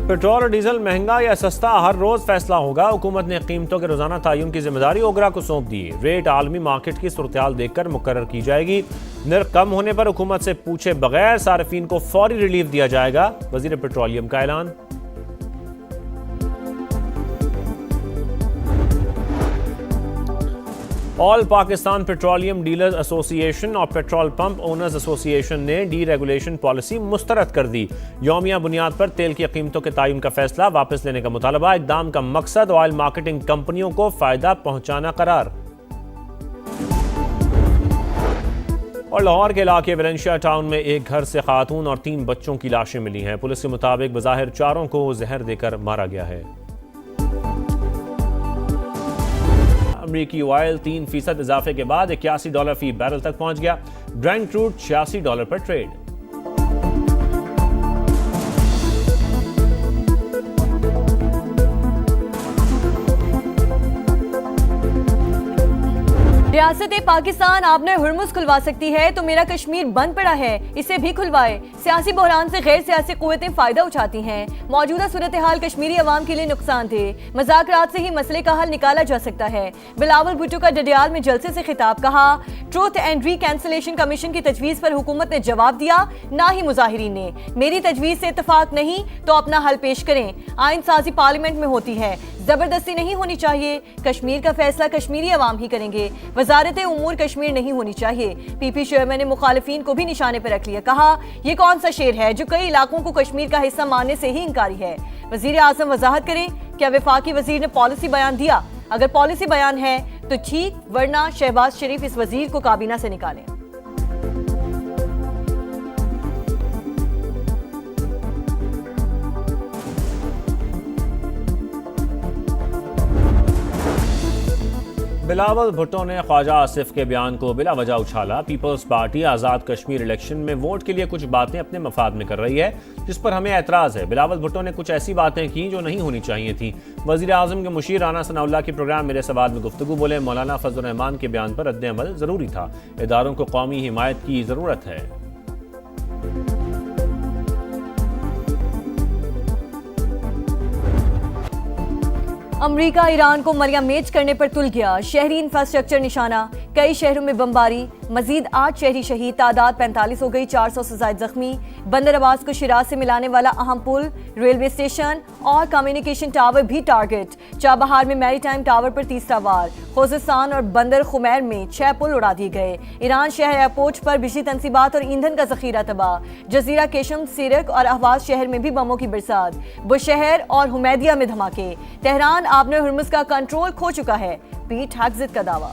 Petrol और diesel महंगा या सस्ता हर रोज फैसला होगा। हुकूमत ने कीमतों के रोजाना तयन की जिम्मेदारी ओगरा को सौंप दी। रेट आलमी मार्केट की सूरत-ए-हाल देखकर मुकर्रर की जाएगी। नर्ख कम होने पर हुकूमत से पूछे बगैर सार्फिन को फौरी रिलीफ दिया जाएगा। वजीर पेट्रोलियम का ऐलान। All Pakistan petroleum dealers association और पेट्रोल पंप ओनर्स एसोसिएशन ने डी रेगुलेशन पॉलिसी मुस्तरद कर दी। यौमिया बुनियाद पर तेल की कीमतों के तयन का फैसला वापस लेने का मुतालबा। इक़दाम का मकसद ऑयल मार्केटिंग कंपनियों को फायदा पहुंचाना करार। और लाहौर के इलाके वेलेंशिया टाउन में एक घर से खातून और 3 बच्चों की लाशें मिली हैं। पुलिस के मुताबिक बज़ाहिर चारों को जहर देकर मारा गया है। अमरीकी ऑयल 3% इजाफे के बाद $81 फी बैरल तक पहुंच गया। ब्रेंट क्रूड $86 पर ट्रेड। रियासत पाकिस्तान आपने हुर्मुज़ खुलवा सकती है तो मेरा कश्मीर बंद पड़ा है, इसे भी खुलवाए। सियासी बहरान से गैर सियासी कुव्वतें फायदा उठाती हैं। मौजूदा सूरत हाल कश्मीरी अवाम के लिए नुकसान थे। मुज़ाकरात से ही मसले का हल निकाला जा सकता है। बिलावल भुट्टो का डडियाल में जलसे से खिताब। कहा ट्रूथ एंड रिकैंसिलेशन कमीशन की तजवीज़ पर हुकूमत ने जवाब दिया, ना ही मुजाहिरीन ने। मेरी तजवीज़ से इत्तफाक नहीं तो अपना हल पेश करें। आइन साजी पार्लियामेंट में होती है, जबरदस्ती नहीं होनी चाहिए। कश्मीर का फैसला कश्मीरी अवाम ही करेंगे। वजारत उमूर कश्मीर नहीं होनी चाहिए। पीपी चेयरमैन ने मुखालिफिन को भी निशाने पर रख लिया। कहा यह कौन सा शेर है जो कई इलाकों को कश्मीर का हिस्सा मानने से ही इंकारी है। वजीर आजम वजाहत करें, क्या वफाकी वजीर ने पॉलिसी बयान दिया? अगर पॉलिसी बयान है तो ठीक, वरना शहबाज शरीफ इस वजीर को काबीना से निकालें। बिलावल भुट्टो ने ख्वाजा आसिफ के बयान को बिला वजह उछाला। Peoples party Azad Kashmir election में वोट के लिए कुछ बातें अपने मफाद में कर रही है, जिस पर हमें एतराज़ है। बिलावल भुट्टो ने कुछ ऐसी बातें की जो नहीं होनी चाहिए थी। वज़ीर आज़म के मुशीर राना सनाउल्लाह के प्रोग्राम मेरे सवाल में गुफ्तगू बोले, मौलाना फजल रहमान के बयान पर रद्द-ए-अमल ज़रूरी था। इदारों को कौमी हिमायत की ज़रूरत है। अमरीका ईरान को मलिया मेज करने पर तुल गया। शहरी इंफ्रास्ट्रक्चर निशाना, कई शहरों में बमबारी, मजीद 8 शहरी शहीद, तादाद 45 हो गई, 400 से ज्यादा जख्मी। बंदर अब्बास को शिराज से मिलाने वाला अहम पुल, रेलवे स्टेशन और कम्युनिकेशन टावर भी टारगेट। चाबहार में मैरीटाइम टावर पर 30 वार। खोजिस्तान और बंदर खुमैर में 6 पुल उड़ा दिए गए। ईरान शहर एयरपोर्ट पर बिजली तनसीबात और ईंधन का जखीरा तबाह। जजीरा केशम, सिरक और अहवाज शहर में भी बमों की बरसात। बुशहर और हुमैदिया में धमाके। तेहरान आपने हुर्मुज़ का कंट्रोल खो चुका है, पीट हेग्जिट का दावा।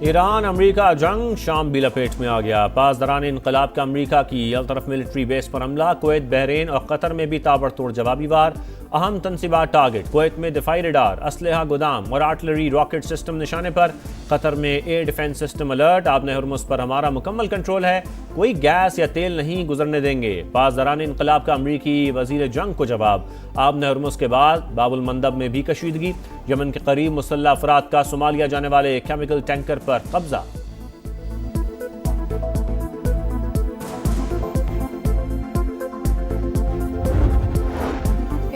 ईरान अमरीका जंग शाम भी लपेट में आ गया। पासदारान इनकलाब का अमरीका की अलतरफ मिलिट्री बेस पर हमला। कुवैत, बहरीन और कतर में भी ताबड़तोड़ जवाबी वार। अहम तनसीबात टारगेट। कुवैत में दिफाई रडार, असलहा गोदाम और आर्टिलरी रॉकेट सिस्टम निशाने पर। कतर में एयर डिफेंस सिस्टम अलर्ट। आपने हुर्मुज़ पर हमारा मुकम्मल कंट्रोल है, कोई गैस या तेल नहीं गुजरने देंगे। पासदारान इनकलाब का अमरीकी वजीर जंग को जवाब। आपने हुर्मुज़ के बाद बाबुल मंदब में भी कशीदगी। यमन के करीब मुसल्लह अफराद का सोमालिया जाने वाले केमिकल टैंकर पर कब्जा।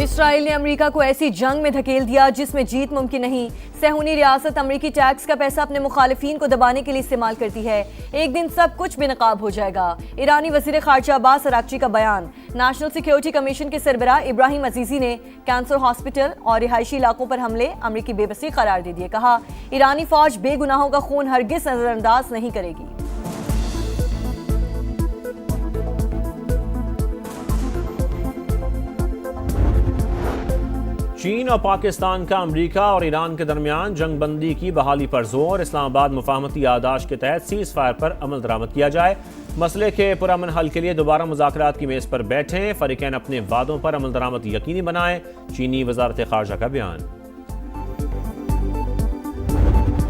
इसराइल ने अमेरिका को ऐसी जंग में धकेल दिया जिसमें जीत मुमकिन नहीं। सहूनी रियासत अमेरिकी टैक्स का पैसा अपने मुखालिफिन को दबाने के लिए इस्तेमाल करती है। एक दिन सब कुछ बेनकाब हो जाएगा। ईरानी वजीर खारजा अब्बास अराक्ची का बयान। नेशनल सिक्योरिटी कमीशन के सरबराह इब्राहिम अजीजी ने कैंसर हॉस्पिटल और रिहायशी इलाकों पर हमले अमेरिकी बेबसी करार दे दिए। कहा ईरानी फौज बेगुनाहों का खून हरगिज नजरअंदाज नहीं करेगी। चीन और पाकिस्तान का अमरीका और ईरान के दरमियान जंग बंदी की बहाली पर जोर। इस्लामाबाद मुफाहमती आदाश के तहत सीज फायर पर अमल दरामद किया जाए। मसले के पुरअमन हल के लिए दोबारा मुज़ाकरात की मेज पर बैठें। फरीकैन अपने वादों पर अमल दरामद यकीनी बनाएं। चीनी वजारत खारजा का बयान।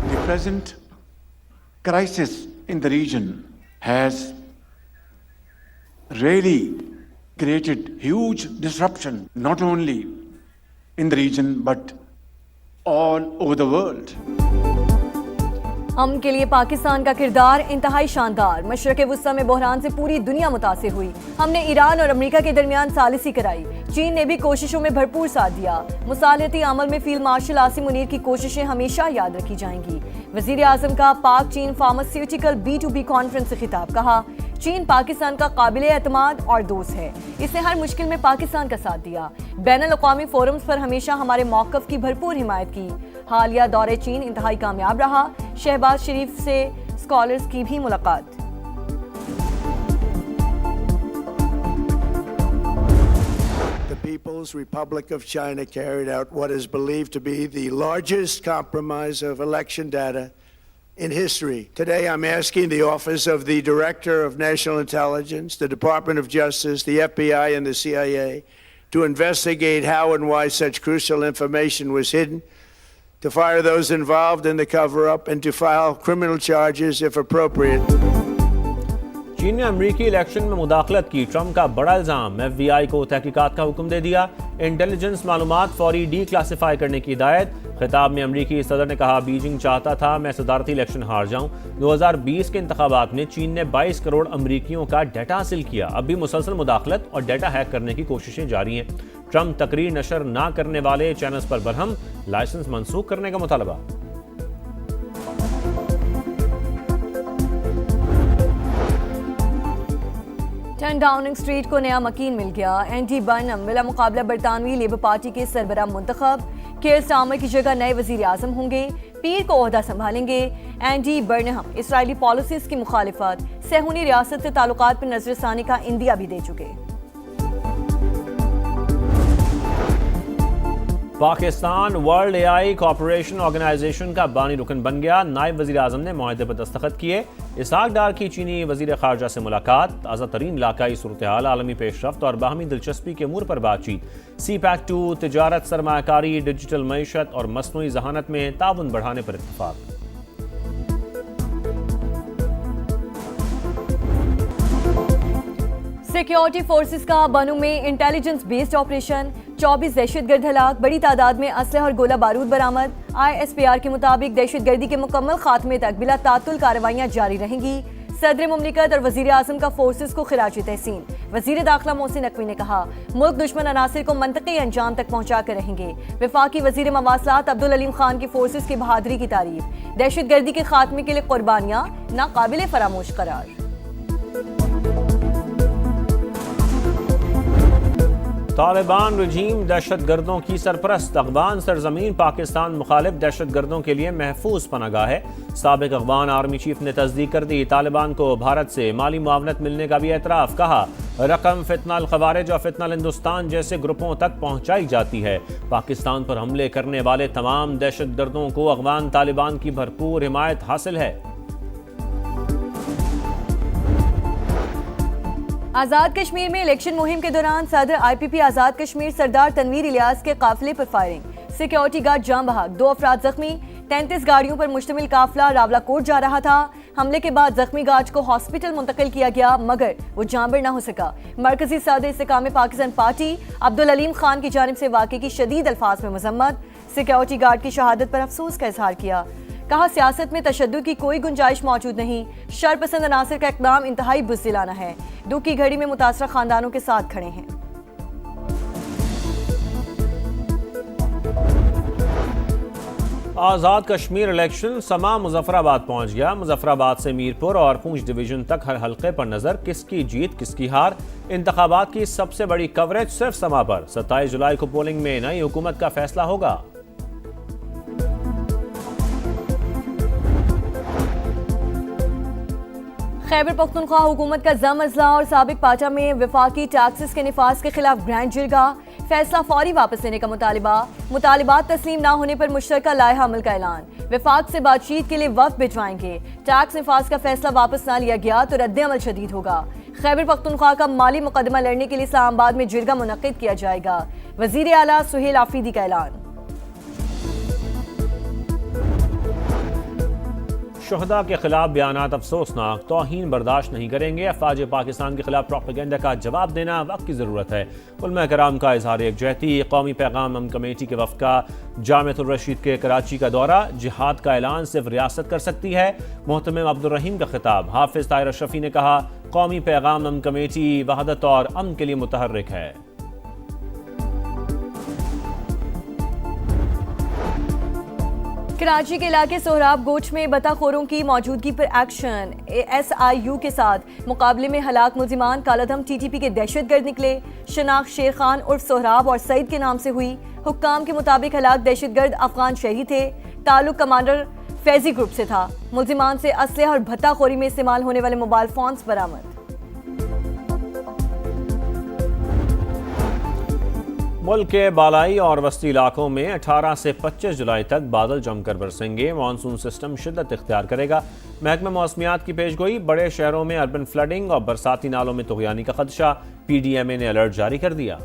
The present crisis in the region has really created huge disruption, not only in the region but all over the world. अमन के लिए पाकिस्तान का किरदार इंतहाई शानदार। मशरक़ वुस्ता में बहरान से पूरी दुनिया मुतासिर हुई। हमने ईरान और अमेरिका के दरमियान सालिसी कराई। चीन ने भी कोशिशों में भरपूर साथ दिया। मुसालहती अमल में फील्ड मार्शल आसिम मुनीर की कोशिशें हमेशा याद रखी जाएंगी। वज़ीर आज़म का पाक चीन फार्मास्यूटिकल B2B कॉन्फ्रेंस से खिताब। कहा, चीन पाकिस्तान का काबिल एतमाद और दोस्त है। इसने हर मुश्किल में पाकिस्तान का साथ दिया। बैनुल अक़वामी फोरम्स पर हमेशा हमारे मौक़िफ़ की भरपूर हिमायत की। हालिया दौरे चीन इंतहाई कामयाब रहा। शहबाज शरीफ से स्कॉलर्स की भी मुलाकात। The People's Republic of China carried out what is believed to be the largest compromise of election data in history. Today, I'm asking the Office of the Director of National Intelligence, the Department of Justice, the FBI, and the CIA to investigate how and why such crucial information was hidden, to fire those involved in the cover-up, and to file criminal charges if appropriate. चीन ने अमेरिकी election में मुदाखलत की। Trump का बड़ा इल्जाम। FBI को तहकीकात का हुक्म दे दिया। इंटेलिजेंस मालूमात फौरी डी-क्लासिफाई करने की हिदायत। खिताब में अमेरिकी सदर ने कहा, बीजिंग चाहता था मैं सदारती इलेक्शन हार जाऊं। 2020 के इंतखाबात में चीन ने 22 करोड़ अमरीकियों का डाटा हासिल किया। अब भी मुसलसल मुदाखलत और डाटा हैक करने की कोशिशें जारी हैं। ट्रंप तकरीर नशर ना करने वाले चैनल्स पर बरहम। लाइसेंस मनसूख करने का मुतालबा। 10 डाउनिंग स्ट्रीट को नया मकीन मिल गया। एंडी बर्नम बिला मुकाबला बरतानवी लेबर पार्टी के सरबराह मुंतखब। केयर स्टार्मर की जगह नए वजीर आजम होंगे। पीर को ओहदा संभालेंगे। एंडी बर्नहम इसराइली पॉलिसीज की मुखालिफत, सहूनी रियासत से ताल्लुकात पर नजरसानी का इंदिया भी दे चुके। Pakistan world AI corporation organization का बानी रुकन बन गया। नायब वजीर आजम ने मुआहदे पर दस्तखत किए। इसहाक डार की चीनी वजीर खारजा से मुलाकात। ताज़ा तरीन इलाकाई सूरत हाल, आलमी पेशरफ्त और बाहमी दिलचस्पी के अमूर पर बातचीत। CPEC 2, तिजारत, सरमायाकारी, डिजिटल मईशत और मसनूई जहानत में ताउन बढ़ाने पर इत्तफाक। सिक्योरिटी फोर्सेस का बनू में इंटेलिजेंस बेस्ड ऑपरेशन। 24 दहशतगर्द हलाक। बड़ी तादाद में असलह और गोला बारूद बरामद। ISPR के मुताबिक दहशतगर्दी के मुकम्मल खात्मे तक बिला तातुल कार्रवाइयां जारी रहेंगी। सदर मुमलिकत और वजीर आजम का फोर्सेस को खिराज तहसीन। वजीर दाखिला मोहसिन नकवी ने कहा, मुल्क दुश्मन अनासिर को मंतकी अंजाम तक पहुंचा कर रहेंगे। वफाकी वजीर मवासलात अब्दुल अलीम खान की फोर्सेस की बहादुरी की तारीफ। दहशतगर्दी के खात्मे के लिए कुर्बानियां नाकाबिले फरामोश करार। तालिबान रजीम दहशतगर्दों की सरपरस्त। अफगान सरजमीन पाकिस्तान मुखालिफ दहशतगर्दों के लिए महफूज पनागाह है। साबिक अफगान आर्मी चीफ ने तस्दीक कर दी। तालिबान को भारत से माली मुआवनत मिलने का भी एतराफ़। कहा, रकम फितनल खवारिज और फितनल हिंदुस्तान जैसे ग्रुपों तक पहुंचाई जाती है। पाकिस्तान पर हमले करने वाले तमाम दहशतगर्दों को अफगान तालिबान की भरपूर हिमायत हासिल है। आज़ाद कश्मीर में इलेक्शन मुहिम के दौरान सदर IPP आज़ाद कश्मीर सरदार तनवीर इलियास के काफिले पर फायरिंग। सिक्योरिटी गार्ड जाम बहक। 2 अफराद जख्मी। 33 गाड़ियों पर मुश्तमिल काफिला रावलाकोट जा रहा था। हमले के बाद जख्मी गार्ड को हॉस्पिटल मुंतकिल किया गया, मगर वो जांबर न हो सका। मरकजी सदर इस्तेकाम पाकिस्तान पार्टी अब्दुल अलीम खान की जानिब से वाक़े की शदीद अल्फाज में मजम्मत। सिक्योरिटी गार्ड की शहादत पर अफसोस का इजहार किया। कहा, सियासत में तशद्दुद की कोई गुंजाइश मौजूद नहीं। शरपसंद अनासिर का इक़दाम इंतहाई बुज़दिलाना है। दुख की घड़ी में मुतासरा खानदानों के साथ खड़े हैं। आज़ाद कश्मीर इलेक्शन समा मुजफ्फराबाद पहुंच गया। मुजफ्फराबाद से मीरपुर और पूंछ डिवीजन तक हर हल्के पर नजर। किसकी जीत किसकी हार। इंतखाबात की सबसे बड़ी कवरेज सिर्फ समा पर। 27 जुलाई को पोलिंग में नई हुकूमत का फैसला होगा। खैबर पख्तूनख्वा हुकूमत का जम अजला और साबिक पाचा में वफाकी टैक्सेस के निफाज के खिलाफ ग्रैंड जिरगा। फैसला फौरी वापस लेने का मुतालिबा। मुतालिबात तस्लीम ना होने पर मुश्तरका लायहा अमल का ऐलान। वफाक से बातचीत के लिए वक्त भिजवाएंगे। टैक्स निफाज का फैसला वापस ना लिया गया तो रद्द अमल शदीद होगा। खैबर पख्तूनख्वा का माली मुकदमा लड़ने के लिए इस्लामाबाद में जिरगा मुनक्किद किया जाएगा। वजीर आला सुहेल आफरीदी का ऐलान। शुहदा के खिलाफ बयानात अफसोसनाक, तौहीन बर्दाश्त नहीं करेंगे। अफवाज पाकिस्तान के खिलाफ प्रोपेगेंडा का जवाब देना वक्त की ज़रूरत है। उलमा कराम का इजहार यकजहती। कौमी पैगाम अमन कमेटी के वफ़द का जामिअतुर रशीद के कराची का दौरा, जिहाद का ऐलान सिर्फ रियासत कर सकती है। मोहतमिम अब्दुल रहीम का खिताब। हाफिज ताहिर अशरफी ने कहा, कौमी पैगाम अमन कमेटी वहदत और अमन के लिए मुतहर्रिक है। कराची के इलाके सोहराब गोच में बताखोरों की मौजूदगी पर एक्शन। SIU के साथ मुकाबले में हलाक मुल्जिमान कालाधम TTP के दहशतगर्द निकले। शनाख्त शेर खान उर्फ सोहराब और सईद के नाम से हुई। हुक्काम के मुताबिक हलाक दहशतगर्द अफगान शहरी थे। ताल्लुक कमांडर फैजी ग्रुप से था। मुल्जिमान से असलहा और भत्ताखोरी में इस्तेमाल होने वाले मोबाइल फोन्स बरामद। मुल्क के बालाई और वस्ती इलाकों में 18 से 25 जुलाई तक बादल जमकर बरसेंगे। मानसून सिस्टम शिद्दत इख्तियार करेगा। महकमा मौसमियात की पेशगोई, बड़े शहरों में अर्बन फ्लडिंग और बरसाती नालों में तुगयानी का खदशा। PDMA ने अलर्ट जारी कर दिया।